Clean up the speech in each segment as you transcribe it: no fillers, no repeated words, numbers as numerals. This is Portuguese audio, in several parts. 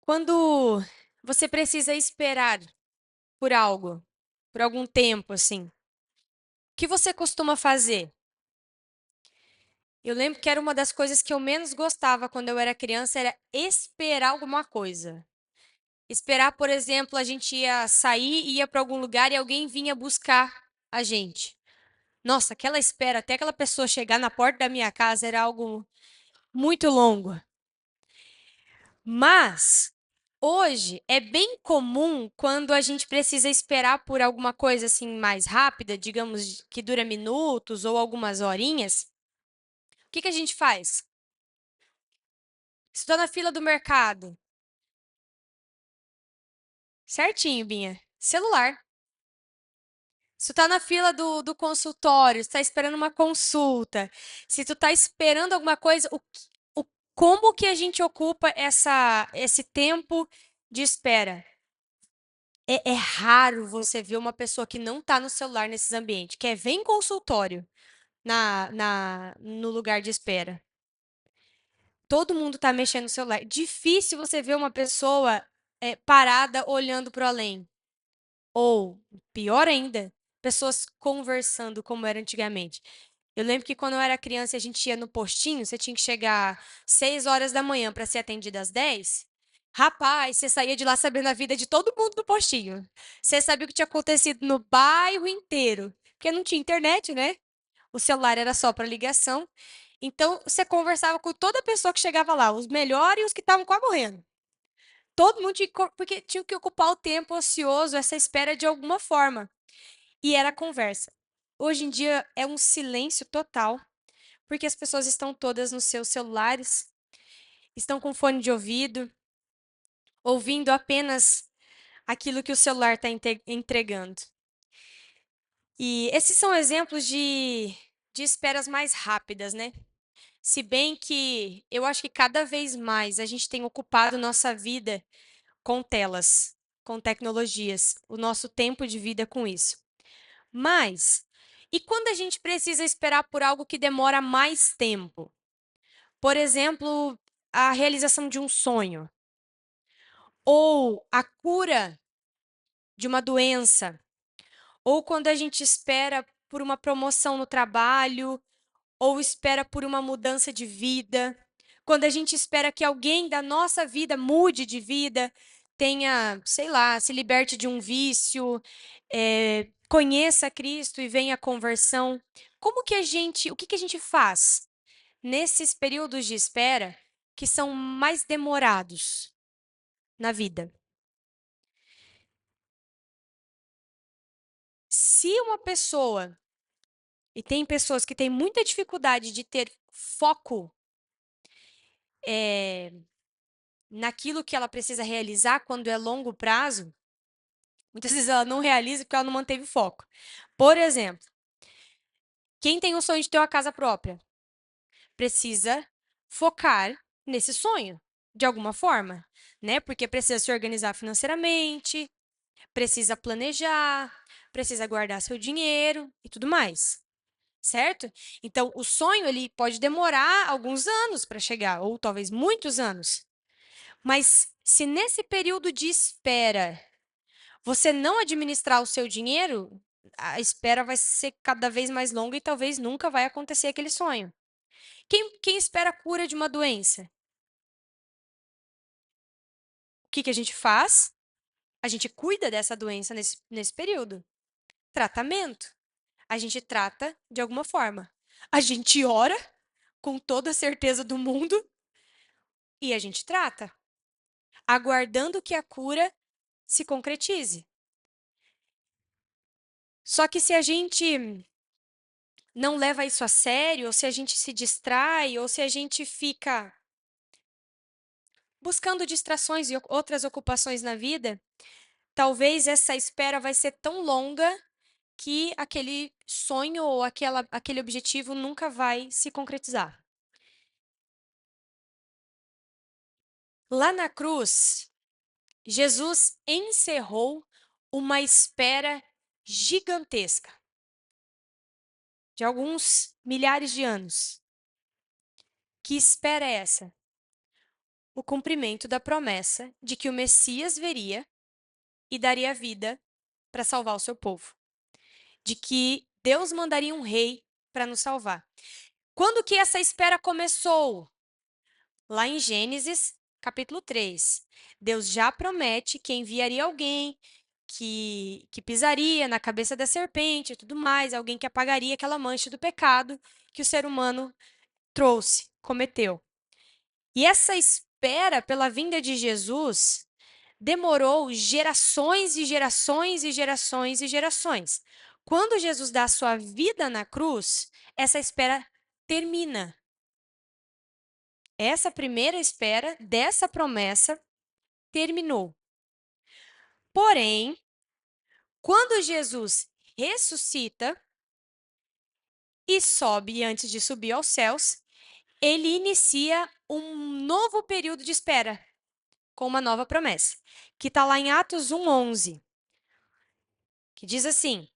Quando você precisa esperar por algo, por algum tempo, assim, o que você costuma fazer? Eu lembro que era uma das coisas que eu menos gostava quando eu era criança, era esperar alguma coisa. Esperar, por exemplo, a gente ia sair, ia para algum lugar e alguém vinha buscar a gente. Nossa, aquela espera até aquela pessoa chegar na porta da minha casa era algo muito longo. Mas hoje é bem comum quando a gente precisa esperar por alguma coisa assim mais rápida, digamos que dura minutos ou algumas horinhas. O que que a gente faz? Estou na fila do mercado. Certinho, Binha. Celular. Se tu tá na fila do consultório, se tá esperando uma consulta, se tu tá esperando alguma coisa, como que a gente ocupa esse tempo de espera? É raro você ver uma pessoa que não está no celular nesses ambientes, que é vem consultório no lugar de espera. Todo mundo está mexendo no celular. Difícil você ver uma pessoa parada olhando para o além. Ou, pior ainda, pessoas conversando como era antigamente. Eu lembro que quando eu era criança e a gente ia no postinho, você tinha que chegar 6 horas da manhã para ser atendida às 10. Rapaz, você saía de lá sabendo a vida de todo mundo do postinho. Você sabia o que tinha acontecido no bairro inteiro. Porque não tinha internet, né? O celular era só para ligação. Então, você conversava com toda pessoa que chegava lá, os melhores e os que estavam quase morrendo. Todo mundo tinha porque tinha que ocupar o tempo ocioso, essa espera de alguma forma. E era conversa. Hoje em dia é um silêncio total, porque as pessoas estão todas nos seus celulares, estão com fone de ouvido, ouvindo apenas aquilo que o celular está entregando. E esses são exemplos de esperas mais rápidas, né? Se bem que eu acho que cada vez mais a gente tem ocupado nossa vida com telas, com tecnologias, o nosso tempo de vida com isso. Mas, e quando a gente precisa esperar por algo que demora mais tempo? Por exemplo, a realização de um sonho, ou a cura de uma doença, ou quando a gente espera por uma promoção no trabalho, ou espera por uma mudança de vida, quando a gente espera que alguém da nossa vida mude de vida, tenha, sei lá, se liberte de um vício, conheça Cristo e venha a conversão. O que que a gente faz nesses períodos de espera que são mais demorados na vida? Se uma pessoa, e tem pessoas que têm muita dificuldade de ter foco naquilo que ela precisa realizar quando é longo prazo, muitas vezes ela não realiza porque ela não manteve foco. Por exemplo, quem tem o sonho de ter uma casa própria precisa focar nesse sonho, de alguma forma, né? Porque precisa se organizar financeiramente, precisa planejar, precisa guardar seu dinheiro e tudo mais, certo? Então, o sonho ele pode demorar alguns anos para chegar, ou talvez muitos anos. Mas se nesse período de espera você não administrar o seu dinheiro, a espera vai ser cada vez mais longa e talvez nunca vai acontecer aquele sonho. Quem espera a cura de uma doença? O que que a gente faz? A gente cuida dessa doença nesse período. Tratamento. A gente trata de alguma forma. A gente ora com toda a certeza do mundo e a gente trata, aguardando que a cura se concretize. Só que se a gente não leva isso a sério, ou se a gente se distrai, ou se a gente fica buscando distrações e outras ocupações na vida, talvez essa espera vai ser tão longa que aquele sonho ou aquele objetivo nunca vai se concretizar. Lá na cruz, Jesus encerrou uma espera gigantesca de alguns milhares de anos. Que espera é essa? o cumprimento da promessa de que o Messias veria e daria vida para salvar o seu povo, de que Deus mandaria um rei para nos salvar. Quando que essa espera começou? Lá em Gênesis, capítulo 3. Deus já promete que enviaria alguém que pisaria na cabeça da serpente e tudo mais, alguém que apagaria aquela mancha do pecado que o ser humano trouxe, cometeu. E essa espera pela vinda de Jesus demorou gerações e gerações e gerações e gerações. Quando Jesus dá a sua vida na cruz, essa espera termina. Essa primeira espera dessa promessa terminou. Porém, quando Jesus ressuscita e sobe antes de subir aos céus, ele inicia um novo período de espera com uma nova promessa, que está lá em Atos 1:11, que diz assim: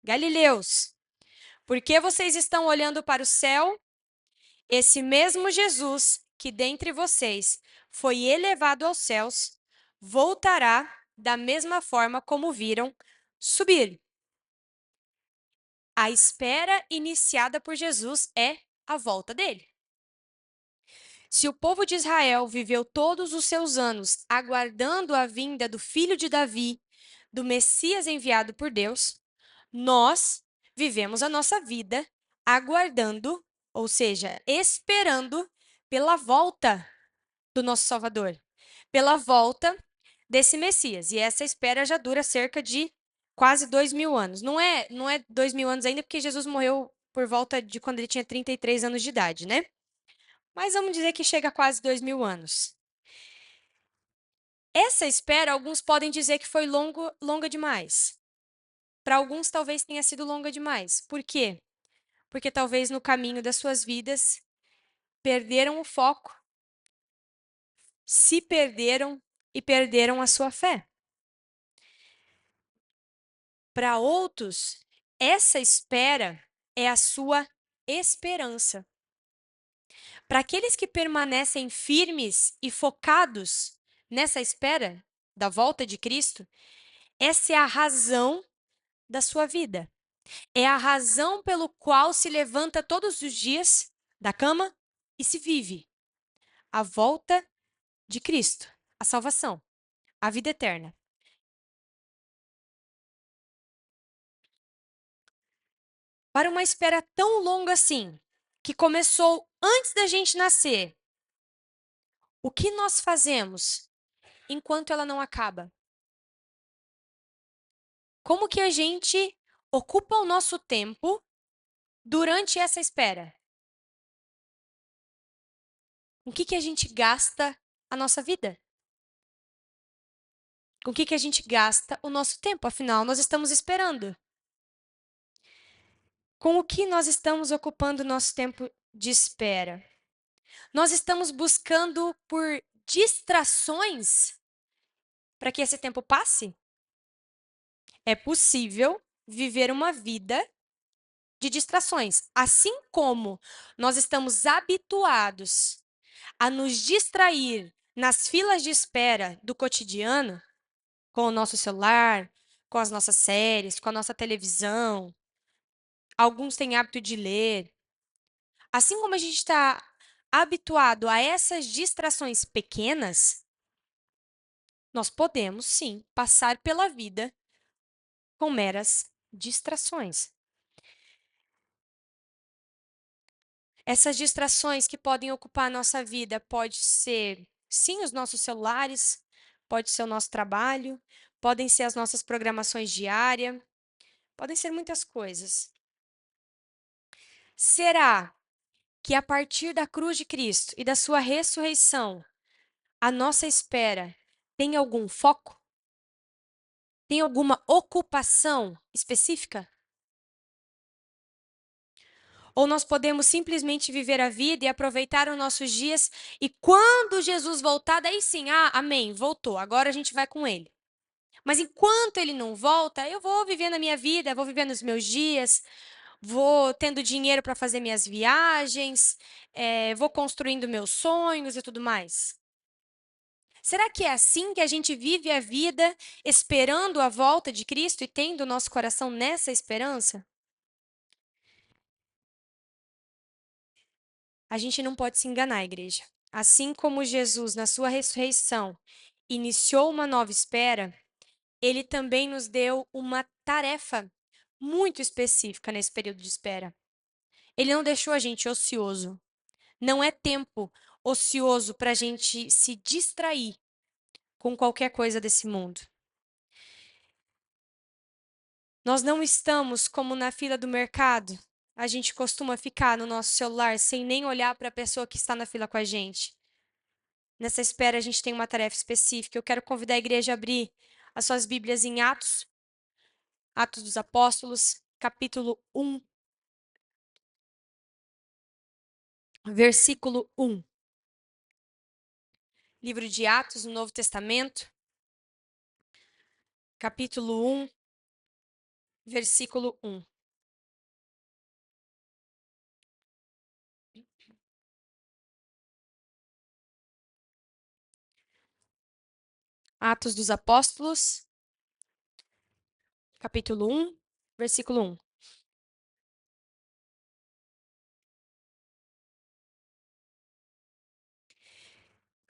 Galileus, por que vocês estão olhando para o céu? Esse mesmo Jesus que dentre vocês foi elevado aos céus, voltará da mesma forma como viram subir. A espera iniciada por Jesus é a volta dele. Se o povo de Israel viveu todos os seus anos aguardando a vinda do filho de Davi, do Messias enviado por Deus, nós vivemos a nossa vida aguardando, ou seja, esperando pela volta do nosso Salvador, pela volta desse Messias. E essa espera já dura cerca de quase 2.000 anos. Não é 2.000 anos ainda, porque Jesus morreu por volta de quando ele tinha 33 anos de idade, né? Mas vamos dizer que chega a quase 2.000 anos. Essa espera, alguns podem dizer que foi longa demais. Para alguns, talvez tenha sido longa demais. Por quê? Porque talvez no caminho das suas vidas perderam o foco, se perderam e perderam a sua fé. Para outros, essa espera é a sua esperança. Para aqueles que permanecem firmes e focados nessa espera da volta de Cristo, essa é a razão da sua vida. É a razão pelo qual se levanta todos os dias da cama e se vive a volta de Cristo, a salvação, a vida eterna. Para uma espera tão longa assim, que começou antes da gente nascer, o que nós fazemos enquanto ela não acaba? Como que a gente ocupa o nosso tempo durante essa espera? Com que a gente gasta a nossa vida? Com que a gente gasta o nosso tempo? Afinal, nós estamos esperando. Com o que nós estamos ocupando o nosso tempo de espera? Nós estamos buscando por distrações para que esse tempo passe? É possível viver uma vida de distrações, assim como nós estamos habituados a nos distrair nas filas de espera do cotidiano, com o nosso celular, com as nossas séries, com a nossa televisão. Alguns têm hábito de ler. Assim como a gente está habituado a essas distrações pequenas, nós podemos sim passar pela vida com meras distrações. Essas distrações que podem ocupar a nossa vida pode ser, sim, os nossos celulares, pode ser o nosso trabalho, podem ser as nossas programações diárias, podem ser muitas coisas. Será que a partir da cruz de Cristo e da sua ressurreição, a nossa espera tem algum foco? Tem alguma ocupação específica? Ou nós podemos simplesmente viver a vida e aproveitar os nossos dias e quando Jesus voltar, daí sim, amém, voltou, agora a gente vai com ele. Mas enquanto ele não volta, eu vou vivendo a minha vida, vou vivendo os meus dias, vou tendo dinheiro para fazer minhas viagens, vou construindo meus sonhos e tudo mais. Será que é assim que a gente vive a vida, esperando a volta de Cristo e tendo o nosso coração nessa esperança? A gente não pode se enganar, igreja. Assim como Jesus, na sua ressurreição, iniciou uma nova espera, ele também nos deu uma tarefa muito específica nesse período de espera. Ele não deixou a gente ocioso. Não é tempo ocioso para a gente se distrair com qualquer coisa desse mundo. Nós não estamos como na fila do mercado. A gente costuma ficar no nosso celular sem nem olhar para a pessoa que está na fila com a gente. Nessa espera, a gente tem uma tarefa específica. Eu quero convidar a igreja a abrir as suas Bíblias em Atos, Atos dos Apóstolos, capítulo 1, versículo 1. Livro de Atos, no Novo Testamento, capítulo 1, versículo 1. Atos dos Apóstolos, capítulo 1, versículo 1.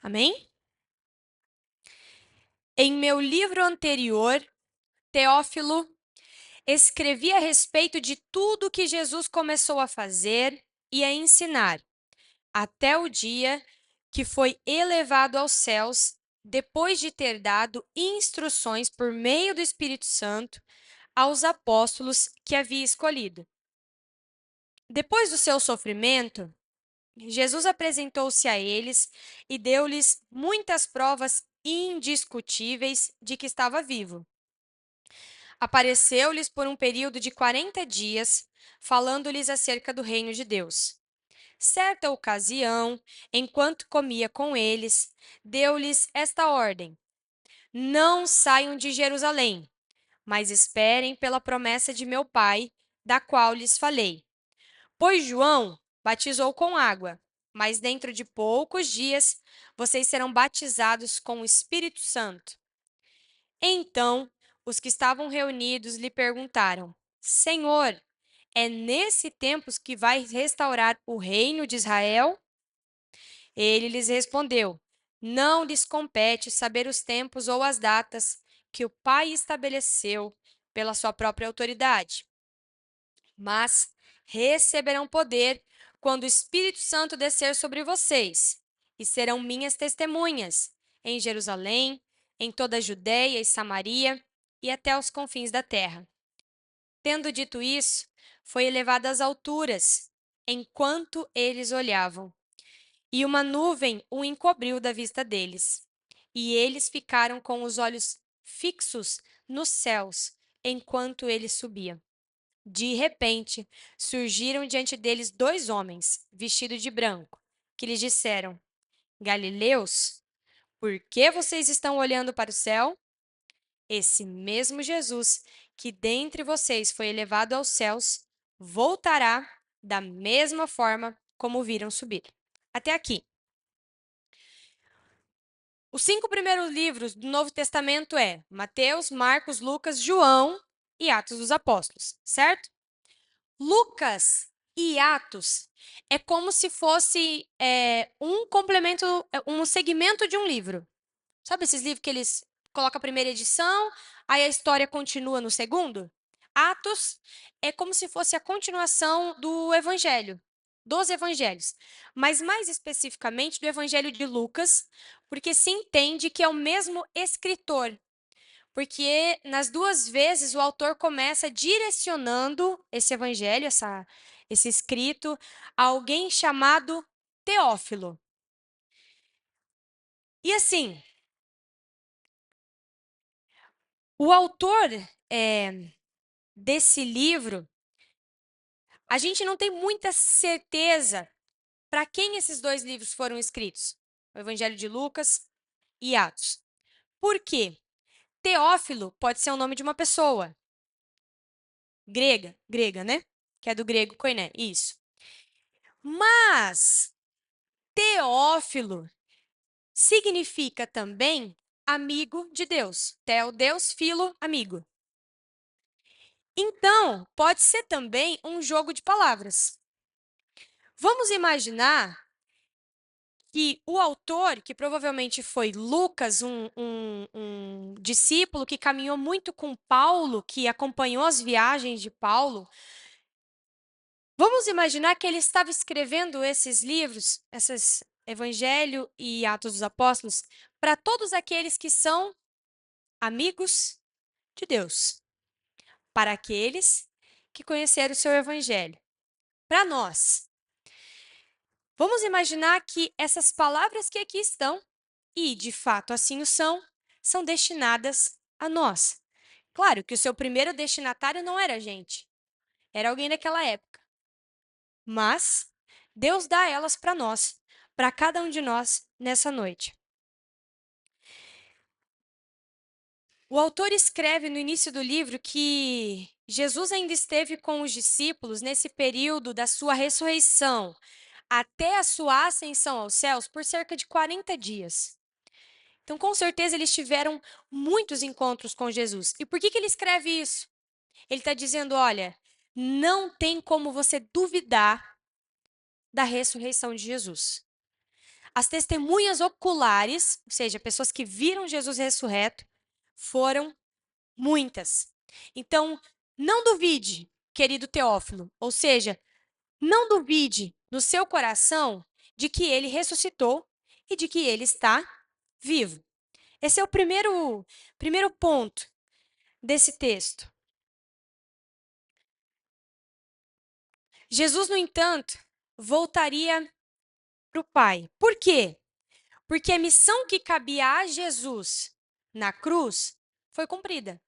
Amém? Em meu livro anterior, Teófilo, escrevi a respeito de tudo que Jesus começou a fazer e a ensinar, até o dia que foi elevado aos céus, depois de ter dado instruções por meio do Espírito Santo aos apóstolos que havia escolhido. Depois do seu sofrimento, Jesus apresentou-se a eles e deu-lhes muitas provas indiscutíveis de que estava vivo. Apareceu-lhes por um período de 40 dias, falando-lhes acerca do reino de Deus. Certa ocasião, enquanto comia com eles, deu-lhes esta ordem: Não saiam de Jerusalém, mas esperem pela promessa de meu Pai, da qual lhes falei. Pois João batizou com água, mas dentro de poucos dias vocês serão batizados com o Espírito Santo. Então, os que estavam reunidos lhe perguntaram: Senhor, é nesse tempo que vai restaurar o reino de Israel? Ele lhes respondeu: Não lhes compete saber os tempos ou as datas que o Pai estabeleceu pela sua própria autoridade, mas receberão poder quando o Espírito Santo descer sobre vocês, e serão minhas testemunhas em Jerusalém, em toda a Judéia e Samaria e até os confins da terra. Tendo dito isso, foi elevado às alturas, enquanto eles olhavam, e uma nuvem o encobriu da vista deles. E eles ficaram com os olhos fixos nos céus, enquanto ele subia. De repente, surgiram diante deles dois homens, vestidos de branco, que lhes disseram: Galileus, por que vocês estão olhando para o céu? Esse mesmo Jesus, que dentre vocês foi elevado aos céus, voltará da mesma forma como o viram subir. Até aqui. Os 5 primeiros livros do Novo Testamento é Mateus, Marcos, Lucas, João e Atos dos Apóstolos, certo? Lucas e Atos é como se fosse um complemento, um segmento de um livro. Sabe esses livros que eles colocam a primeira edição, aí a história continua no segundo? Atos é como se fosse a continuação do Evangelho, dos Evangelhos, mas mais especificamente do Evangelho de Lucas, porque se entende que é o mesmo escritor, porque nas duas vezes o autor começa direcionando esse evangelho, esse escrito, a alguém chamado Teófilo. E assim, o autor desse livro, a gente não tem muita certeza para quem esses dois livros foram escritos, o Evangelho de Lucas e Atos. Por quê? Teófilo pode ser o nome de uma pessoa. Grega, né? Que é do grego koiné, isso. Mas Teófilo significa também amigo de Deus. Theo, Deus, filo, amigo. Então, pode ser também um jogo de palavras. Vamos imaginar que o autor, que provavelmente foi Lucas, um discípulo que caminhou muito com Paulo, que acompanhou as viagens de Paulo, vamos imaginar que ele estava escrevendo esses livros, esses Evangelho e Atos dos Apóstolos, para todos aqueles que são amigos de Deus, para aqueles que conheceram o seu Evangelho. Para nós, vamos imaginar que essas palavras que aqui estão, e de fato assim o são destinadas a nós. Claro que o seu primeiro destinatário não era a gente, era alguém daquela época. Mas Deus dá elas para nós, para cada um de nós nessa noite. O autor escreve no início do livro que Jesus ainda esteve com os discípulos nesse período da sua ressurreição até a sua ascensão aos céus por cerca de 40 dias. Então, com certeza, eles tiveram muitos encontros com Jesus. E por que ele escreve isso? Ele está dizendo: olha, não tem como você duvidar da ressurreição de Jesus. As testemunhas oculares, ou seja, pessoas que viram Jesus ressurreto, foram muitas. Então, não duvide, querido Teófilo, ou seja, não duvide no seu coração de que ele ressuscitou e de que ele está vivo. Esse é o primeiro ponto desse texto. Jesus, no entanto, voltaria para o Pai. Por quê? Porque a missão que cabia a Jesus na cruz foi cumprida.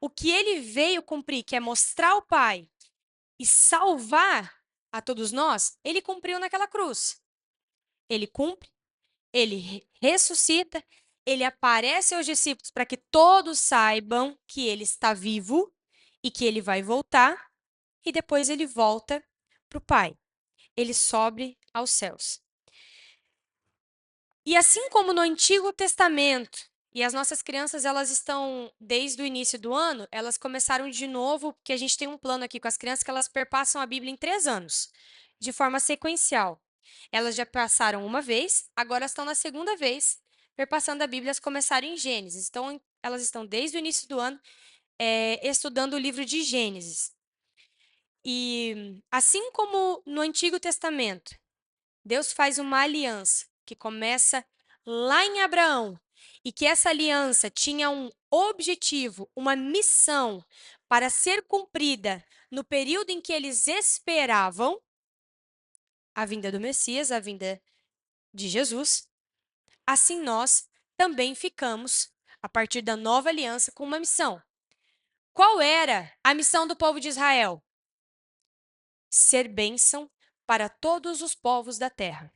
O que ele veio cumprir, que é mostrar o Pai e salvar a todos nós, ele cumpriu naquela cruz. Ele cumpre, ele ressuscita, ele aparece aos discípulos para que todos saibam que ele está vivo e que ele vai voltar, e depois ele volta para o Pai. Ele sobe aos céus. E assim como no Antigo Testamento, e as nossas crianças, elas estão, desde o início do ano, elas começaram de novo, porque a gente tem um plano aqui com as crianças que elas perpassam a Bíblia em 3 anos, de forma sequencial. Elas já passaram uma vez, agora estão na segunda vez, perpassando a Bíblia, elas começaram em Gênesis. Então, elas estão desde o início do ano estudando o livro de Gênesis. E assim como no Antigo Testamento, Deus faz uma aliança que começa lá em Abraão e que essa aliança tinha um objetivo, uma missão para ser cumprida no período em que eles esperavam a vinda do Messias, a vinda de Jesus. Assim nós também ficamos, a partir da nova aliança, com uma missão. Qual era a missão do povo de Israel? Ser bênção para todos os povos da terra.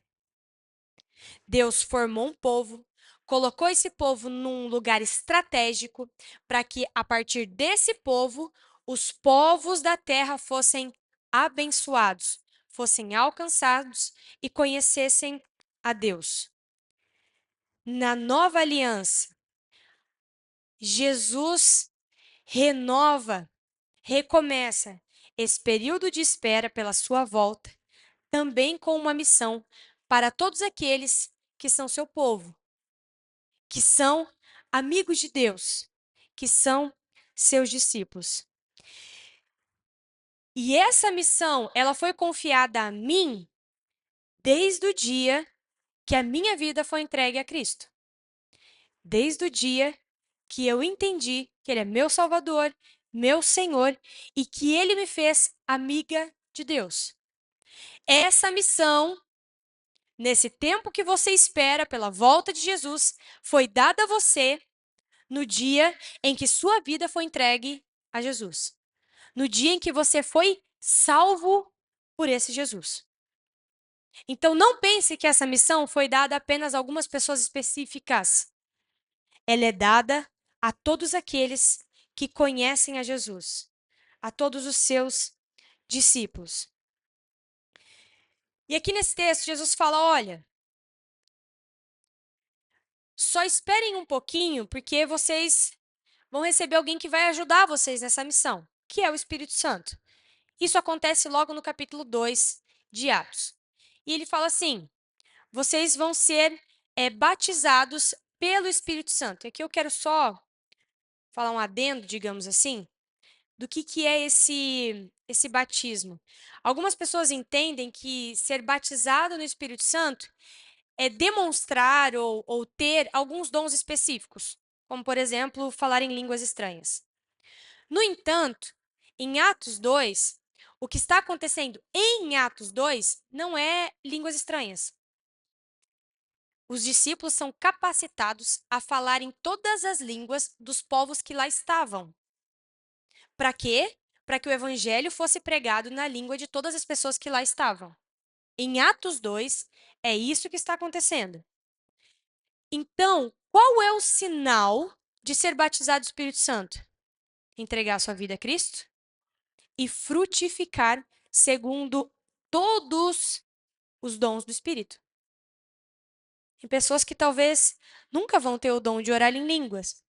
Deus formou um povo, colocou esse povo num lugar estratégico para que, a partir desse povo, os povos da terra fossem abençoados, fossem alcançados e conhecessem a Deus. Na nova aliança, Jesus renova, recomeça esse período de espera pela sua volta, também com uma missão para todos aqueles que são seu povo, que são amigos de Deus, que são seus discípulos. E essa missão, ela foi confiada a mim desde o dia que a minha vida foi entregue a Cristo. Desde o dia que eu entendi que Ele é meu Salvador, meu Senhor e que Ele me fez amiga de Deus. Essa missão, nesse tempo que você espera pela volta de Jesus, foi dada a você no dia em que sua vida foi entregue a Jesus. No dia em que você foi salvo por esse Jesus. Então, não pense que essa missão foi dada apenas a algumas pessoas específicas. Ela é dada a todos aqueles que conhecem a Jesus, a todos os seus discípulos. E aqui nesse texto, Jesus fala: olha, Só esperem um pouquinho, porque vocês vão receber alguém que vai ajudar vocês nessa missão, que é o Espírito Santo. Isso acontece logo no capítulo 2 de Atos. E ele fala assim: vocês vão ser batizados pelo Espírito Santo. E aqui eu quero só falar um adendo, digamos assim, do que é esse batismo. Algumas pessoas entendem que ser batizado no Espírito Santo é demonstrar ou ter alguns dons específicos, como, por exemplo, falar em línguas estranhas. No entanto, em Atos 2, o que está acontecendo em Atos 2 não é línguas estranhas. Os discípulos são capacitados a falar em todas as línguas dos povos que lá estavam. Para quê? Para que o evangelho fosse pregado na língua de todas as pessoas que lá estavam. Em Atos 2, é isso que está acontecendo. Então, qual é o sinal de ser batizado do Espírito Santo? Entregar sua vida a Cristo e frutificar segundo todos os dons do Espírito. Tem pessoas que talvez nunca vão ter o dom de orar em línguas,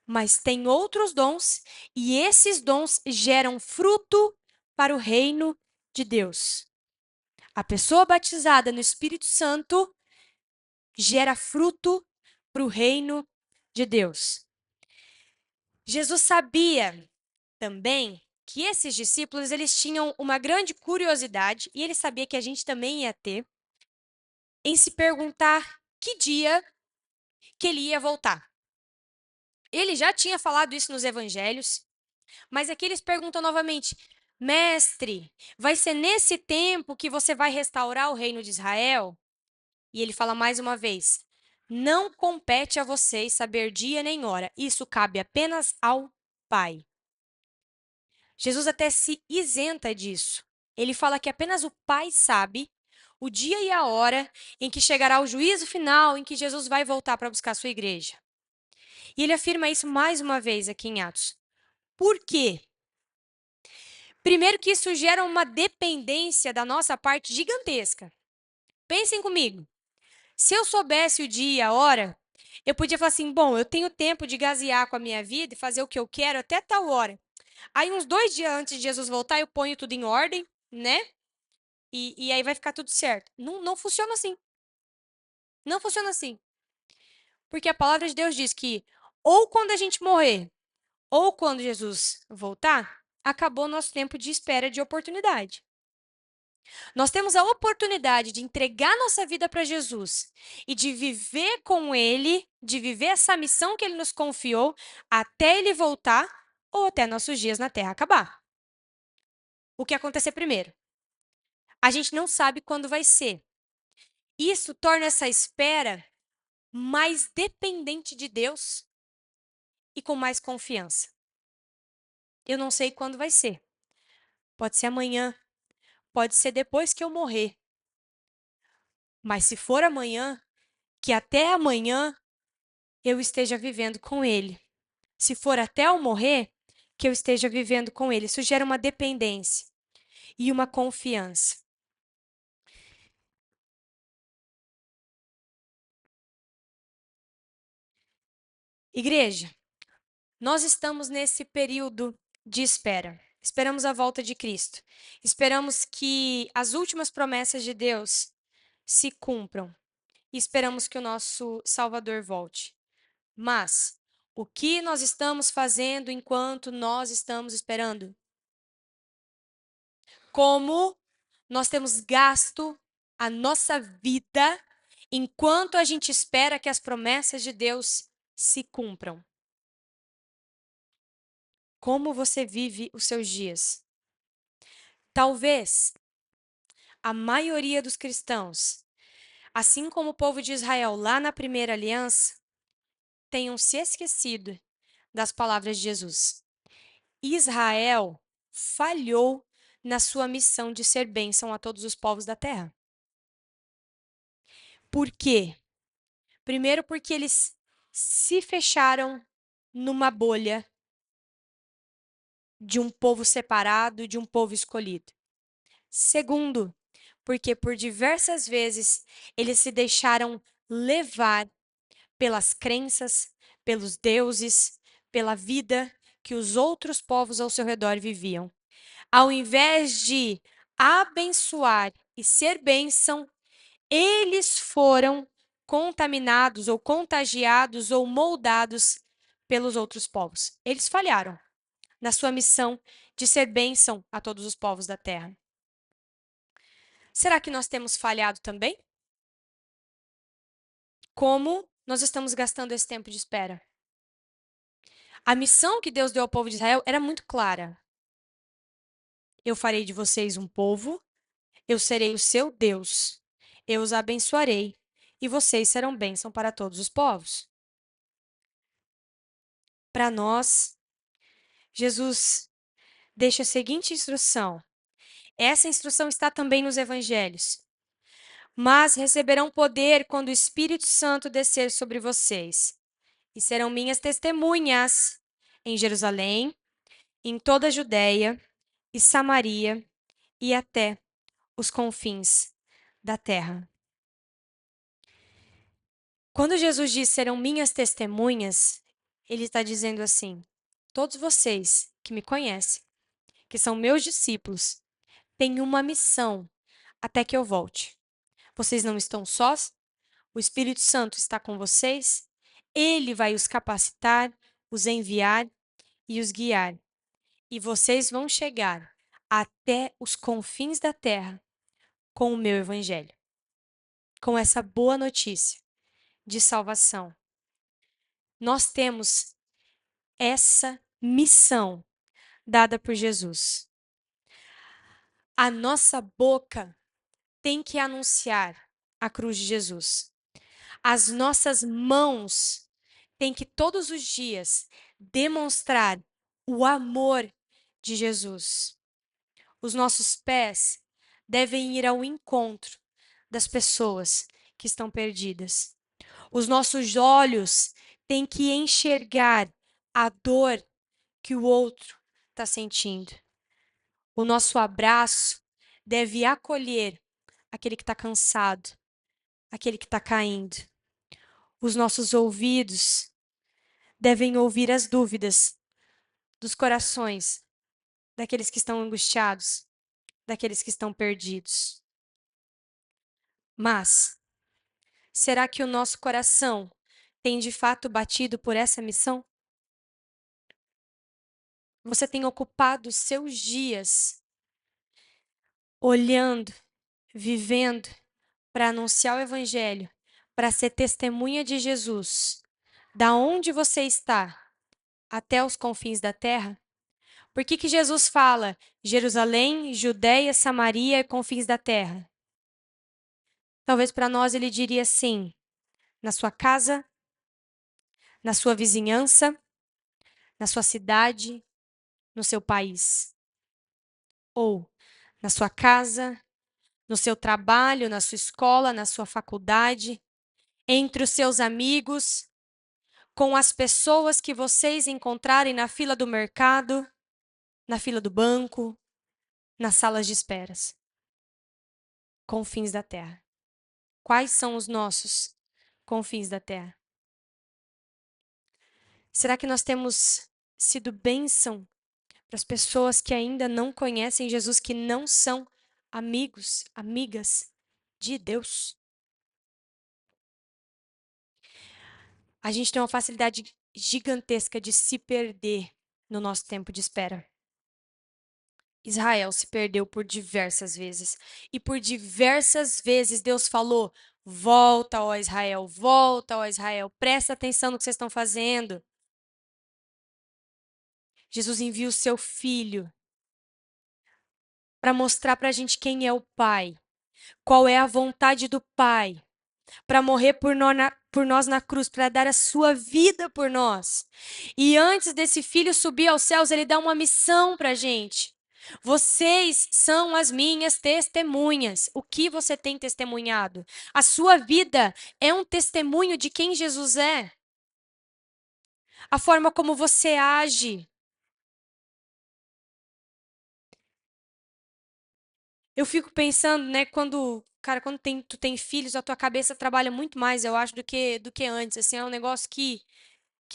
mas têm outros dons e esses dons geram fruto para o reino de Deus. A pessoa batizada no Espírito Santo gera fruto para o reino de Deus. Jesus sabia também que esses discípulos eles tinham uma grande curiosidade e ele sabia que a gente também ia ter em se perguntar que dia que ele ia voltar. Ele já tinha falado isso nos evangelhos, mas aqui eles perguntam novamente: Mestre, vai ser nesse tempo que você vai restaurar o reino de Israel? E ele fala mais uma vez: Não compete a vocês saber dia nem hora, isso cabe apenas ao Pai. Jesus até se isenta disso. Ele fala que apenas o Pai sabe o dia e a hora em que chegará o juízo final, em que Jesus vai voltar para buscar a sua igreja. E ele afirma isso mais uma vez aqui em Atos. Por quê? Primeiro que isso gera uma dependência da nossa parte gigantesca. Pensem comigo. Se eu soubesse o dia e a hora, eu podia falar assim, bom, eu tenho tempo de gazear com a minha vida e fazer o que eu quero até tal hora. Aí, uns 2 dias antes de Jesus voltar, eu ponho tudo em ordem, né? E aí vai ficar tudo certo. Não, não funciona assim. Não funciona assim. Porque a palavra de Deus diz que ou quando a gente morrer, ou quando Jesus voltar, acabou nosso tempo de espera de oportunidade. Nós temos a oportunidade de entregar nossa vida para Jesus e de viver com Ele, de viver essa missão que Ele nos confiou até Ele voltar ou até nossos dias na Terra acabar. O que acontecer primeiro? A gente não sabe quando vai ser. Isso torna essa espera mais dependente de Deus e com mais confiança. Eu não sei quando vai ser. Pode ser amanhã, pode ser depois que eu morrer. Mas se for amanhã, que até amanhã eu esteja vivendo com Ele. Se for até eu morrer, que eu esteja vivendo com Ele. Isso gera uma dependência e uma confiança. Igreja, nós estamos nesse período de espera. Esperamos a volta de Cristo. Esperamos que as últimas promessas de Deus se cumpram. E esperamos que o nosso Salvador volte. Mas o que nós estamos fazendo enquanto nós estamos esperando? Como nós temos gasto a nossa vida enquanto a gente espera que as promessas de Deus se cumpram? Como você vive os seus dias? Talvez a maioria dos cristãos, assim como o povo de Israel lá na primeira aliança, tenham se esquecido das palavras de Jesus. Israel falhou na sua missão de ser bênção a todos os povos da terra. Por quê? Primeiro, porque eles se fecharam numa bolha de um povo separado, de um povo escolhido. Segundo, porque por diversas vezes eles se deixaram levar pelas crenças, pelos deuses, pela vida que os outros povos ao seu redor viviam. Ao invés de abençoar e ser bênção, eles foram contaminados ou contagiados ou moldados pelos outros povos. Eles falharam na sua missão de ser bênção a todos os povos da terra. Será que nós temos falhado também? Como nós estamos gastando esse tempo de espera? A missão que Deus deu ao povo de Israel era muito clara. Eu farei de vocês um povo, eu serei o seu Deus, eu os abençoarei e vocês serão bênção para todos os povos. Para nós, Jesus deixa a seguinte instrução. Essa instrução está também nos evangelhos. Mas receberão poder quando o Espírito Santo descer sobre vocês, e serão minhas testemunhas em Jerusalém, em toda a Judéia e Samaria e até os confins da terra. Quando Jesus diz serão minhas testemunhas, ele está dizendo assim: todos vocês que me conhecem, que são meus discípulos, têm uma missão até que eu volte. Vocês não estão sós, o Espírito Santo está com vocês, ele vai os capacitar, os enviar e os guiar. E vocês vão chegar até os confins da terra com o meu evangelho, com essa boa notícia de salvação. Nós temos essa missão dada por Jesus. A nossa boca tem que anunciar a cruz de Jesus. As nossas mãos têm que todos os dias demonstrar o amor de Jesus. Os nossos pés devem ir ao encontro das pessoas que estão perdidas. Os nossos olhos têm que enxergar a dor que o outro está sentindo. O nosso abraço deve acolher aquele que está cansado, aquele que está caindo. Os nossos ouvidos devem ouvir as dúvidas dos corações daqueles que estão angustiados, daqueles que estão perdidos. Mas, será que o nosso coração tem de fato batido por essa missão? Você tem ocupado os seus dias olhando, vivendo para anunciar o Evangelho, para ser testemunha de Jesus, da onde você está até os confins da terra? Por que Jesus fala Jerusalém, Judéia, Samaria e confins da terra? Talvez para nós ele diria assim: na sua casa, na sua vizinhança, na sua cidade, no seu país. Ou na sua casa, no seu trabalho, na sua escola, na sua faculdade, entre os seus amigos, com as pessoas que vocês encontrarem na fila do mercado, na fila do banco, nas salas de esperas. Confins da terra. Quais são os nossos confins da terra? Será que nós temos sido bênção para as pessoas que ainda não conhecem Jesus, que não são amigos, amigas de Deus? A gente tem uma facilidade gigantesca de se perder no nosso tempo de espera. Israel se perdeu por diversas vezes. E por diversas vezes Deus falou: volta, ó Israel, volta, ó Israel, presta atenção no que vocês estão fazendo. Jesus envia o seu filho para mostrar para a gente quem é o Pai, qual é a vontade do Pai, para morrer por nós na cruz, para dar a sua vida por nós. E antes desse filho subir aos céus, ele dá uma missão para a gente. Vocês são as minhas testemunhas. O que você tem testemunhado? A sua vida é um testemunho de quem Jesus é. A forma como você age. Eu fico pensando, né, quando cara, quando tu tem filhos, a tua cabeça trabalha muito mais, eu acho, do que antes. Assim, é um negócio que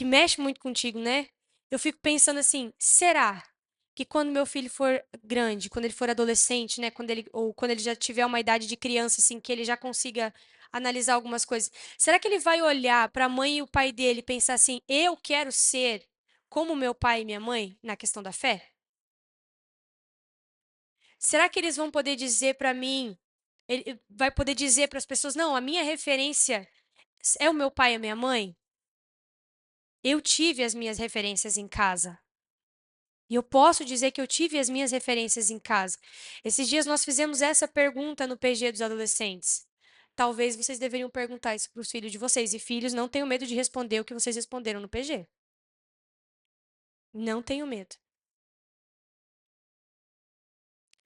mexe muito contigo, né? Eu fico pensando assim, será que quando meu filho for grande, quando ele for adolescente, né, ou quando ele já tiver uma idade de criança, assim, que ele já consiga analisar algumas coisas, será que ele vai olhar para a mãe e o pai dele e pensar assim, eu quero ser como meu pai e minha mãe na questão da fé? Será que eles vão poder dizer para mim, ele vai poder dizer para as pessoas, não, a minha referência é o meu pai e a minha mãe? Eu tive as minhas referências em casa. E eu posso dizer que eu tive as minhas referências em casa. Esses dias nós fizemos essa pergunta no PG dos adolescentes. Talvez vocês deveriam perguntar isso para os filhos de vocês. E filhos, não tenham medo de responder o que vocês responderam no PG. Não tenham medo.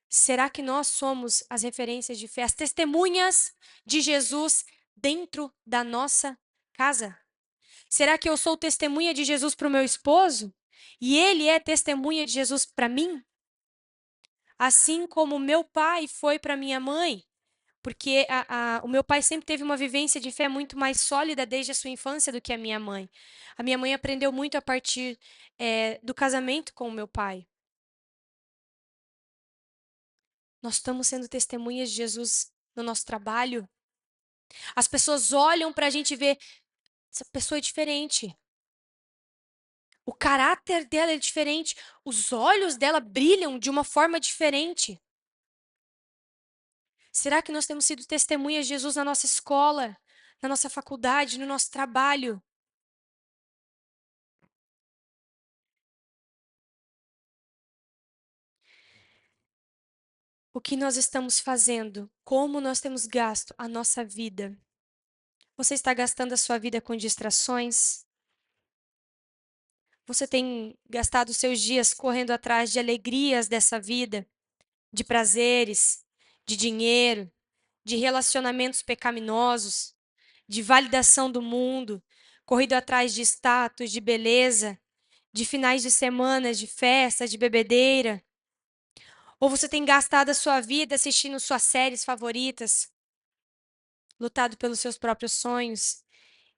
Será que nós somos as referências de fé, as testemunhas de Jesus dentro da nossa casa? Será que eu sou testemunha de Jesus para o meu esposo? E ele é testemunha de Jesus para mim? Assim como meu pai foi para minha mãe? Porque o meu pai sempre teve uma vivência de fé muito mais sólida desde a sua infância do que a minha mãe. A minha mãe aprendeu muito a partir do casamento com o meu pai. Nós estamos sendo testemunhas de Jesus no nosso trabalho. As pessoas olham para a gente e vê, essa pessoa é diferente. O caráter dela é diferente. Os olhos dela brilham de uma forma diferente. Será que nós temos sido testemunhas de Jesus na nossa escola, na nossa faculdade, no nosso trabalho? O que nós estamos fazendo? Como nós temos gasto a nossa vida? Você está gastando a sua vida com distrações? Você tem gastado seus dias correndo atrás de alegrias dessa vida, de prazeres, de dinheiro, de relacionamentos pecaminosos, de validação do mundo, corrido atrás de status, de beleza, de finais de semana, de festa, de bebedeira? Ou você tem gastado a sua vida assistindo suas séries favoritas, lutado pelos seus próprios sonhos,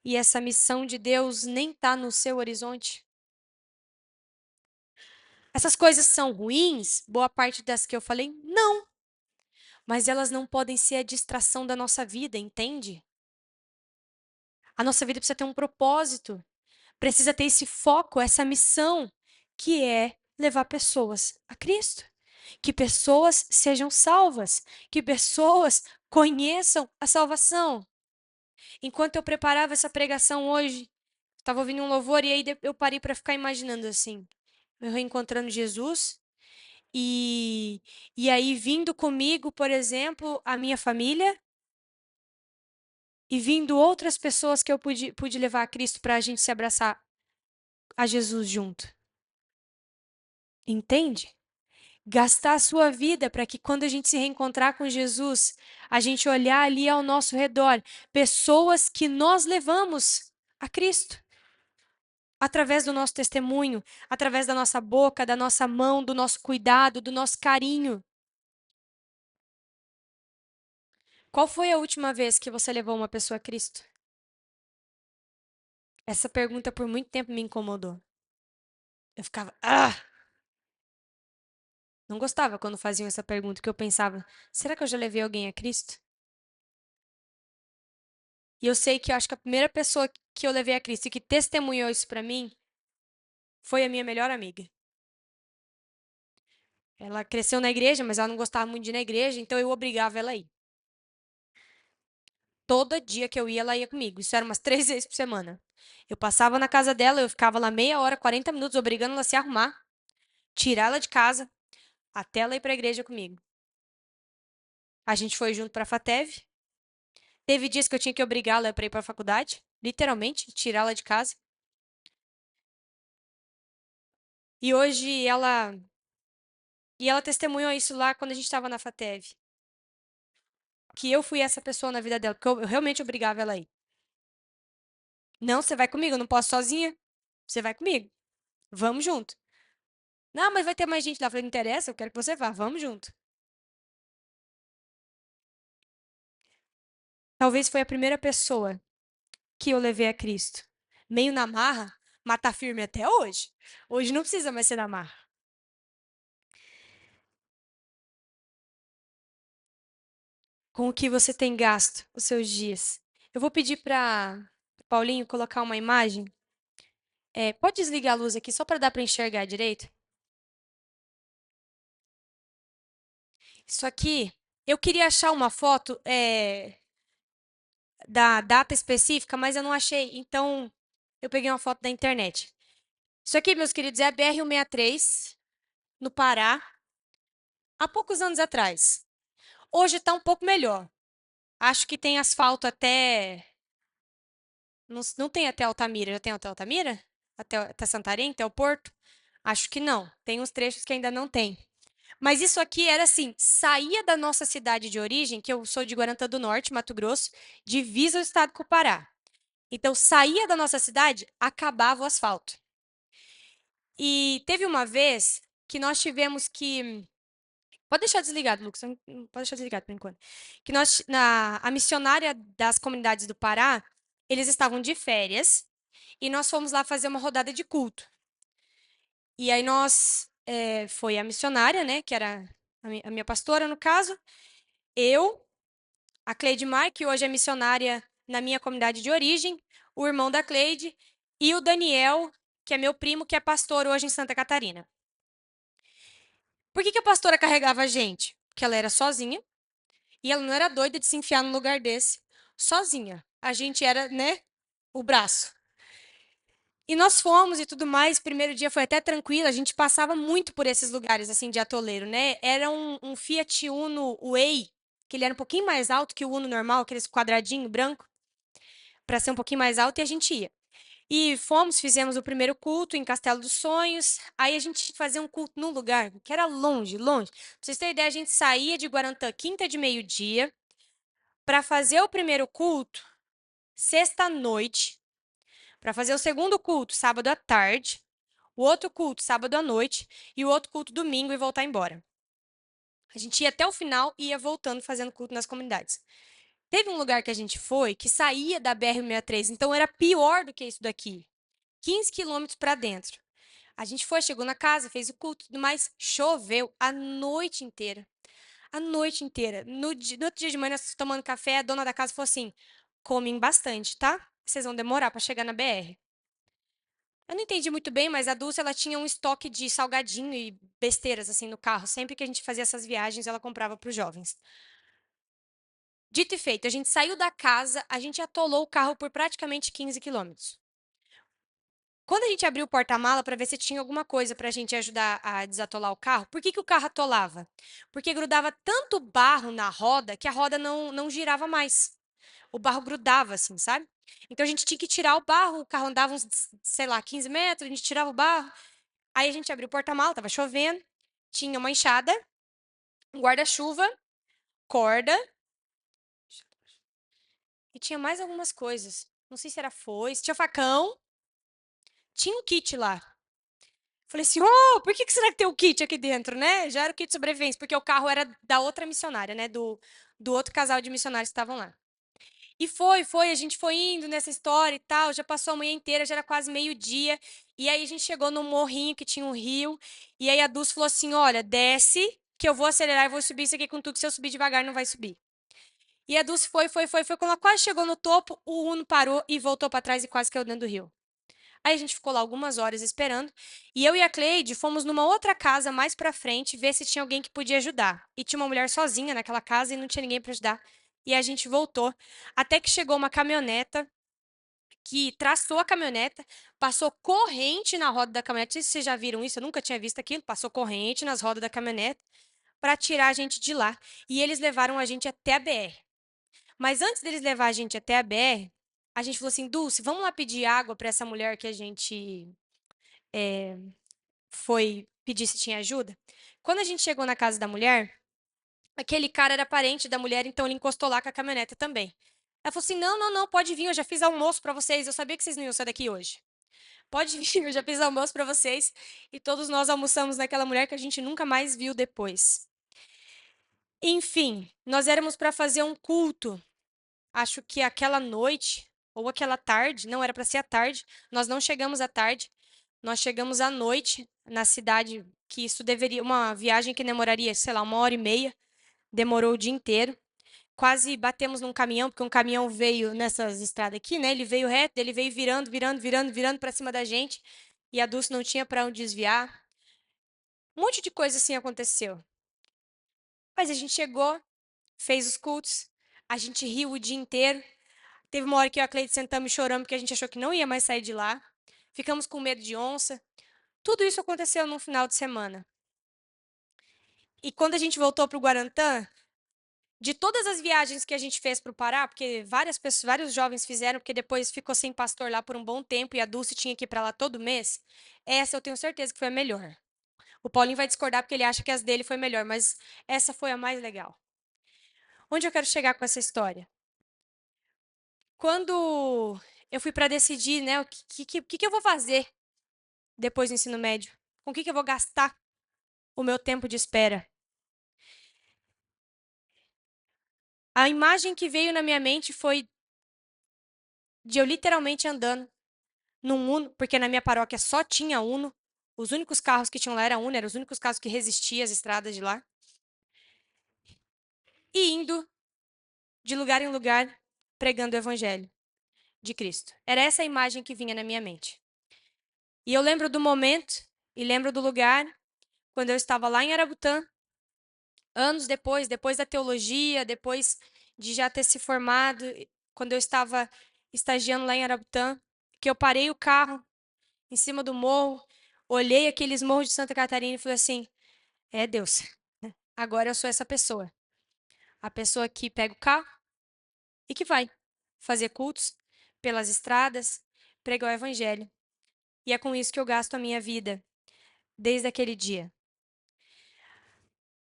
e essa missão de Deus nem está no seu horizonte? Essas coisas são ruins? Boa parte das que eu falei, não. Mas elas não podem ser a distração da nossa vida, entende? A nossa vida precisa ter um propósito, precisa ter esse foco, essa missão, que é levar pessoas a Cristo. Que pessoas sejam salvas, que pessoas conheçam a salvação. Enquanto eu preparava essa pregação hoje, estava ouvindo um louvor e aí eu parei para ficar imaginando assim, eu reencontrando Jesus e e aí vindo comigo, por exemplo, a minha família e vindo outras pessoas que eu pude levar a Cristo para a gente se abraçar a Jesus junto. Entende? Gastar a sua vida para que quando a gente se reencontrar com Jesus, a gente olhar ali ao nosso redor, pessoas que nós levamos a Cristo. Através do nosso testemunho, através da nossa boca, da nossa mão, do nosso cuidado, do nosso carinho. Qual foi a última vez que você levou uma pessoa a Cristo? Essa pergunta por muito tempo me incomodou. Eu ficava, não gostava quando faziam essa pergunta, que eu pensava, será que eu já levei alguém a Cristo? E eu sei que eu acho que a primeira pessoa que eu levei a Cristo e que testemunhou isso pra mim foi a minha melhor amiga. Ela cresceu na igreja, mas ela não gostava muito de ir na igreja, então eu obrigava ela a ir. Todo dia que eu ia, ela ia comigo. Isso era umas 3 vezes por semana. Eu passava na casa dela, eu ficava lá meia hora, 40 minutos, obrigando ela a se arrumar, tirar ela de casa, até ela ir pra igreja comigo. A gente foi junto pra FATEV. Teve dias que eu tinha que obrigá-la pra ir pra faculdade, literalmente, tirá-la de casa. E hoje ela testemunhou isso lá quando a gente estava na FATEV. Que eu fui essa pessoa na vida dela, porque eu realmente obrigava ela a ir. Não, você vai comigo, eu não posso sozinha. Você vai comigo. Vamos junto. Não, mas vai ter mais gente lá. Eu falei, não interessa, eu quero que você vá, vamos junto. talvez foi a primeira pessoa que eu levei a Cristo. Meio na marra, mas tá firme até hoje. Hoje não precisa mais ser na marra. Com o que você tem gasto os seus dias? Eu vou pedir para Paulinho colocar uma imagem. Pode desligar a luz aqui só para dar para enxergar direito? Isso aqui, eu queria achar uma foto da data específica, mas eu não achei. Então, eu peguei uma foto da internet. Isso aqui, meus queridos, é a BR-163, no Pará, há poucos anos atrás. Hoje está um pouco melhor. Acho que tem asfalto até. Não, não tem até Altamira. Já tem até Altamira? Até Santarém? Até o Porto? Acho que não. Tem uns trechos que ainda não tem. Mas isso aqui era assim: saía da nossa cidade de origem, que eu sou de Guarantã do Norte, Mato Grosso, divisa o estado com o Pará. Então, saía da nossa cidade, acabava o asfalto. E teve uma vez que nós tivemos que. Pode deixar desligado, Lucas. Pode deixar desligado por enquanto. Que a missionária das comunidades do Pará, eles estavam de férias e nós fomos lá fazer uma rodada de culto. E aí foi a missionária, né, que era a minha pastora no caso, eu, a Cleide Mar, que hoje é missionária na minha comunidade de origem, o irmão da Cleide e o Daniel, que é meu primo, que é pastor hoje em Santa Catarina. Por que a pastora carregava a gente? Porque ela era sozinha e ela não era doida de se enfiar num lugar desse sozinha. A gente era, né, o braço. E nós fomos e tudo mais. Primeiro dia foi até tranquilo. A gente passava muito por esses lugares assim de atoleiro, né? Era um Fiat Uno Way, que ele era um pouquinho mais alto que o Uno normal, aqueles quadradinho branco, para ser um pouquinho mais alto, e a gente ia. E fomos, fizemos o primeiro culto em Castelo dos Sonhos. Aí a gente fazia um culto num lugar que era longe, longe. Pra vocês terem ideia, a gente saía de Guarantã quinta de meio-dia para fazer o primeiro culto sexta-noite, para fazer o segundo culto sábado à tarde, o outro culto sábado à noite e o outro culto domingo e voltar embora. A gente ia até o final e ia voltando fazendo culto nas comunidades. Teve um lugar que a gente foi que saía da BR-63, então era pior do que isso daqui. 15 quilômetros para dentro. A gente foi, chegou na casa, fez o culto e tudo mais, choveu a noite inteira. A noite inteira. No outro dia de manhã, nós tomando café, a dona da casa falou assim: comem bastante, tá? Vocês vão demorar para chegar na BR. Eu não entendi muito bem, mas a Dulce, ela tinha um estoque de salgadinho e besteiras assim no carro. Sempre que a gente fazia essas viagens, ela comprava para os jovens. Dito e feito, a gente saiu da casa, a gente atolou o carro por praticamente 15 quilômetros. Quando a gente abriu o porta-mala para ver se tinha alguma coisa para a gente ajudar a desatolar o carro, por que o carro atolava? Porque grudava tanto barro na roda que a roda não girava mais. O barro grudava, assim, sabe? Então a gente tinha que tirar o barro, o carro andava uns, sei lá, 15 metros, a gente tirava o barro. Aí a gente abriu o porta-mala, tava chovendo, tinha uma enxada, um guarda-chuva, corda e tinha mais algumas coisas. Não sei se era foice, tinha facão, tinha um kit lá. Falei assim, oh, por que será que tem o kit aqui dentro, né? Já era o kit de sobrevivência, porque o carro era da outra missionária, né? Do outro casal de missionários que estavam lá. E a gente foi indo nessa história e tal, já passou a manhã inteira, já era quase meio-dia, e aí a gente chegou num morrinho que tinha um rio, e aí a Dulce falou assim, olha, desce, que eu vou acelerar e vou subir isso aqui com tudo, que se eu subir devagar não vai subir. E a Dulce foi, quando ela quase chegou no topo, o Uno parou e voltou para trás e quase caiu dentro do rio. Aí a gente ficou lá algumas horas esperando, e eu e a Cleide fomos numa outra casa mais pra frente ver se tinha alguém que podia ajudar. E tinha uma mulher sozinha naquela casa e não tinha ninguém para ajudar. E a gente voltou, até que chegou uma caminhoneta que traçou a caminhoneta, passou corrente na roda da caminhonete. Não sei se vocês já viram isso, eu nunca tinha visto aquilo. Passou corrente nas rodas da caminhonete para tirar a gente de lá. E eles levaram a gente até a BR. Mas antes deles levar a gente até a BR, a gente falou assim, Dulce, vamos lá pedir água para essa mulher que a gente foi pedir se tinha ajuda. Quando a gente chegou na casa da mulher, aquele cara era parente da mulher, então ele encostou lá com a caminhonete também. Ela falou assim: não, não, não, pode vir, eu já fiz almoço para vocês. Eu sabia que vocês não iam sair daqui hoje. Pode vir, eu já fiz almoço para vocês. E todos nós almoçamos naquela mulher que a gente nunca mais viu depois. Enfim, nós éramos para fazer um culto acho que aquela noite ou aquela tarde, não era para ser à tarde, nós não chegamos à tarde, nós chegamos à noite na cidade, que isso deveria, uma viagem que demoraria, sei lá, 1h30, demorou o dia inteiro. Quase batemos num caminhão, porque um caminhão veio nessas estradas aqui, né? Ele veio reto, ele veio virando, virando, virando, virando para cima da gente, e a Dulce não tinha para onde desviar. Um monte de coisa assim aconteceu. Mas a gente chegou, fez os cultos, a gente riu o dia inteiro. Teve uma hora que eu e a Cleide sentamos e choramos porque a gente achou que não ia mais sair de lá. Ficamos com medo de onça. Tudo isso aconteceu num final de semana. E quando a gente voltou para o Guarantã, de todas as viagens que a gente fez para o Pará, porque várias pessoas, vários jovens fizeram, porque depois ficou sem pastor lá por um bom tempo e a Dulce tinha que ir para lá todo mês, essa eu tenho certeza que foi a melhor. O Paulinho vai discordar porque ele acha que as dele foi melhor, mas essa foi a mais legal. Onde eu quero chegar com essa história? Quando eu fui para decidir, né, o que eu vou fazer depois do ensino médio, com o que eu vou gastar o meu tempo de espera. A imagem que veio na minha mente foi de eu literalmente andando num Uno, porque na minha paróquia só tinha Uno. Os únicos carros que tinham lá era Uno, eram os únicos carros que resistiam às estradas de lá. E indo de lugar em lugar pregando o evangelho de Cristo. Era essa a imagem que vinha na minha mente. E eu lembro do momento e lembro do lugar quando eu estava lá em Arabutã, anos depois, depois da teologia, depois de já ter se formado, quando eu estava estagiando lá em Arabutã, que eu parei o carro em cima do morro, olhei aqueles morros de Santa Catarina e falei assim: é Deus, agora eu sou essa pessoa. A pessoa que pega o carro e que vai fazer cultos pelas estradas, pregar o evangelho. E é com isso que eu gasto a minha vida desde aquele dia.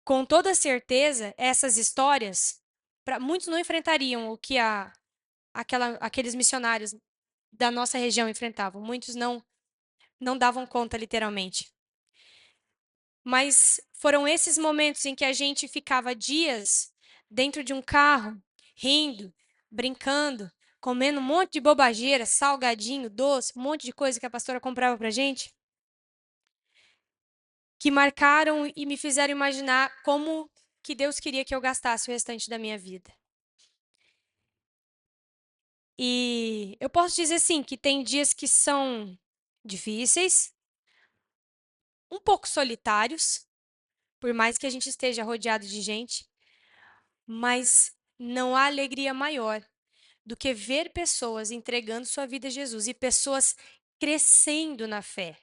Com toda certeza, essas histórias, muitos não enfrentariam o que aqueles missionários da nossa região enfrentavam. Muitos não davam conta, literalmente. Mas foram esses momentos em que a gente ficava dias dentro de um carro, rindo, brincando, comendo um monte de bobageira, salgadinho, doce, um monte de coisa que a pastora comprava pra gente, que marcaram e me fizeram imaginar como que Deus queria que eu gastasse o restante da minha vida. E eu posso dizer sim que tem dias que são difíceis, um pouco solitários, por mais que a gente esteja rodeado de gente, mas não há alegria maior do que ver pessoas entregando sua vida a Jesus e pessoas crescendo na fé.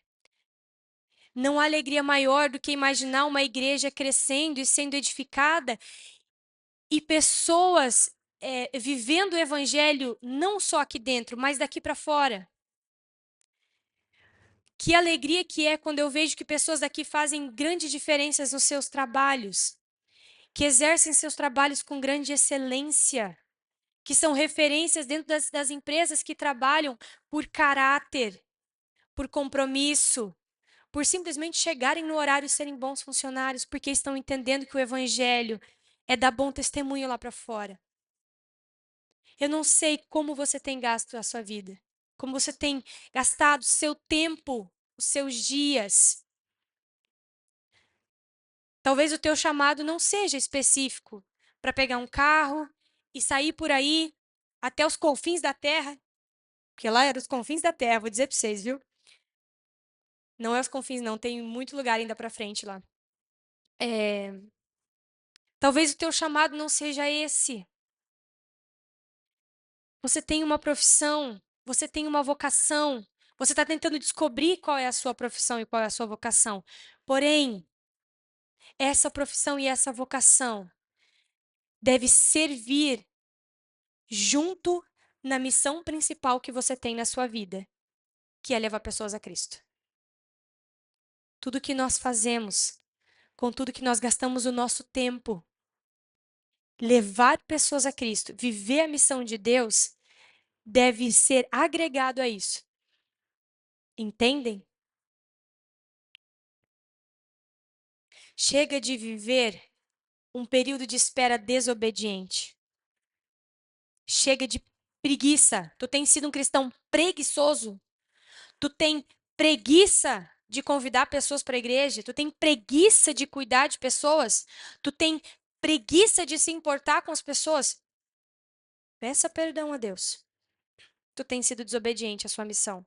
Não há alegria maior do que imaginar uma igreja crescendo e sendo edificada e pessoas vivendo o evangelho não só aqui dentro, mas daqui para fora. Que alegria que é quando eu vejo que pessoas daqui fazem grandes diferenças nos seus trabalhos, que exercem seus trabalhos com grande excelência, que são referências dentro das empresas que trabalham por caráter, por compromisso, por simplesmente chegarem no horário e serem bons funcionários, porque estão entendendo que o evangelho é dar bom testemunho lá para fora. Eu não sei como você tem gasto a sua vida, como você tem gastado seu tempo, os seus dias. Talvez o teu chamado não seja específico para pegar um carro e sair por aí até os confins da terra, porque lá era os confins da terra, vou dizer para vocês, viu? Não é os confins, não, tem muito lugar ainda para frente lá. Talvez o teu chamado não seja esse. Você tem uma profissão, você tem uma vocação, você está tentando descobrir qual é a sua profissão e qual é a sua vocação. Porém, essa profissão e essa vocação deve servir junto na missão principal que você tem na sua vida, que é levar pessoas a Cristo. Tudo que nós fazemos, com tudo que nós gastamos o nosso tempo, levar pessoas a Cristo, viver a missão de Deus, deve ser agregado a isso. Entendem? Chega de viver um período de espera desobediente. Chega de preguiça. Tu tem sido um cristão preguiçoso? Tu tem preguiça de convidar pessoas para a igreja? Tu tem preguiça de cuidar de pessoas? Tu tem preguiça de se importar com as pessoas? Peça perdão a Deus. Tu tem sido desobediente à sua missão.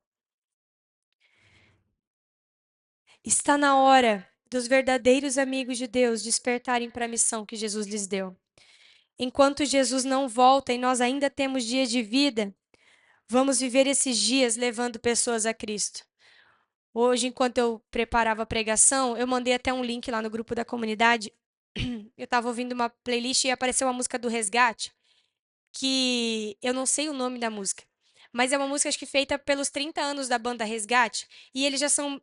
Está na hora dos verdadeiros amigos de Deus despertarem para a missão que Jesus lhes deu. Enquanto Jesus não volta e nós ainda temos dias de vida, vamos viver esses dias levando pessoas a Cristo. Hoje, enquanto eu preparava a pregação, eu mandei até um link lá no grupo da comunidade. Eu estava ouvindo uma playlist e apareceu a música do Resgate, que eu não sei o nome da música, mas é uma música acho que feita pelos 30 anos da banda Resgate, e eles já são,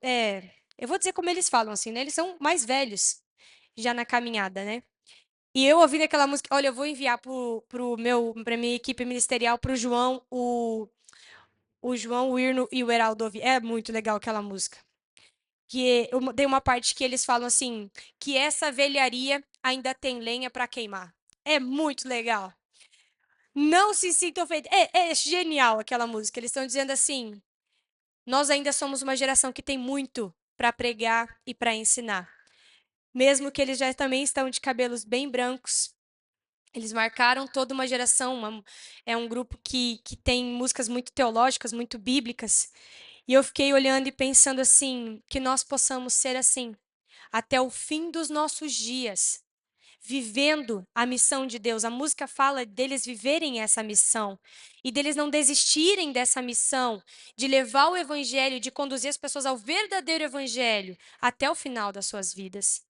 eu vou dizer como eles falam assim, né? Eles são mais velhos já na caminhada, né? E eu ouvindo aquela música, olha, eu vou enviar pra minha equipe ministerial, pro João, o João, o Irno e o Heraldo ouvir. É muito legal aquela música. Que eu dei uma parte que eles falam assim, que essa velharia ainda tem lenha para queimar. É muito legal. Não se sinta ofendido. É genial aquela música. Eles estão dizendo assim: nós ainda somos uma geração que tem muito para pregar e para ensinar. Mesmo que eles já também estão de cabelos bem brancos, eles marcaram toda uma geração. É um grupo que tem músicas muito teológicas, muito bíblicas. E eu fiquei olhando e pensando assim, que nós possamos ser assim, até o fim dos nossos dias, vivendo a missão de Deus. A música fala deles viverem essa missão e deles não desistirem dessa missão, de levar o evangelho, de conduzir as pessoas ao verdadeiro evangelho até o final das suas vidas.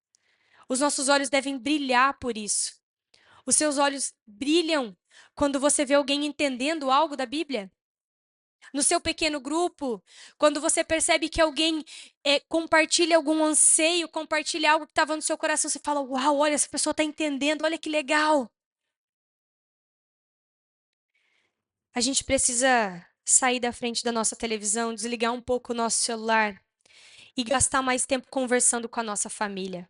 Os nossos olhos devem brilhar por isso. Os seus olhos brilham quando você vê alguém entendendo algo da Bíblia. No seu pequeno grupo, quando você percebe que alguém compartilha algum anseio, compartilha algo que estava no seu coração, você fala: Uau, olha, essa pessoa está entendendo, olha que legal. A gente precisa sair da frente da nossa televisão, desligar um pouco o nosso celular e gastar mais tempo conversando com a nossa família.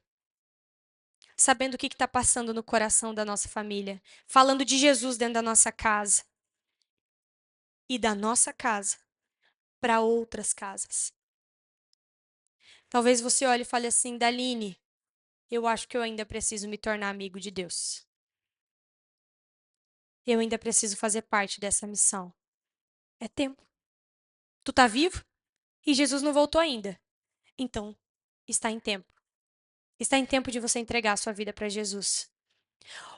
Sabendo o que está passando no coração da nossa família. Falando de Jesus dentro da nossa casa. E da nossa casa para outras casas. Talvez você olhe e fale assim: Daline, eu acho que eu ainda preciso me tornar amigo de Deus. Eu ainda preciso fazer parte dessa missão. É tempo. Tu tá vivo e Jesus não voltou ainda. Então, está em tempo. Está em tempo de você entregar a sua vida para Jesus.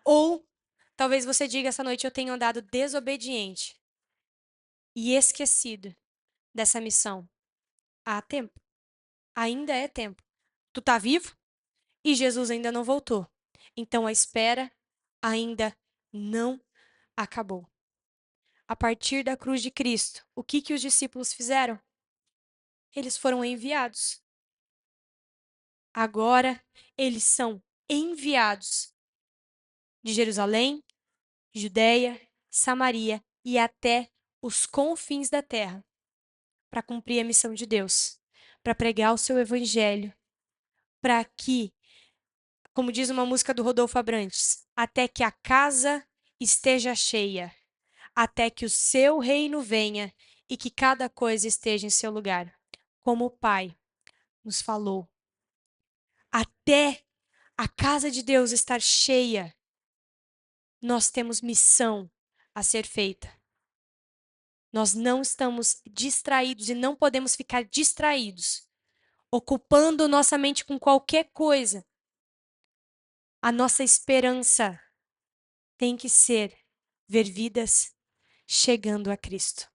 Ou talvez você diga essa noite: eu tenho andado desobediente e esquecido dessa missão. Há tempo. Ainda é tempo. Tu tá vivo e Jesus ainda não voltou. Então a espera ainda não acabou. A partir da cruz de Cristo, o que os discípulos fizeram? Eles foram enviados. Agora eles são enviados de Jerusalém, Judeia, Samaria e até os confins da terra para cumprir a missão de Deus, para pregar o seu evangelho, para que, como diz uma música do Rodolfo Abrantes, até que a casa esteja cheia, até que o seu reino venha e que cada coisa esteja em seu lugar, como o Pai nos falou. Até a casa de Deus estar cheia, nós temos missão a ser feita. Nós não estamos distraídos e não podemos ficar distraídos, ocupando nossa mente com qualquer coisa. A nossa esperança tem que ser ver vidas chegando a Cristo.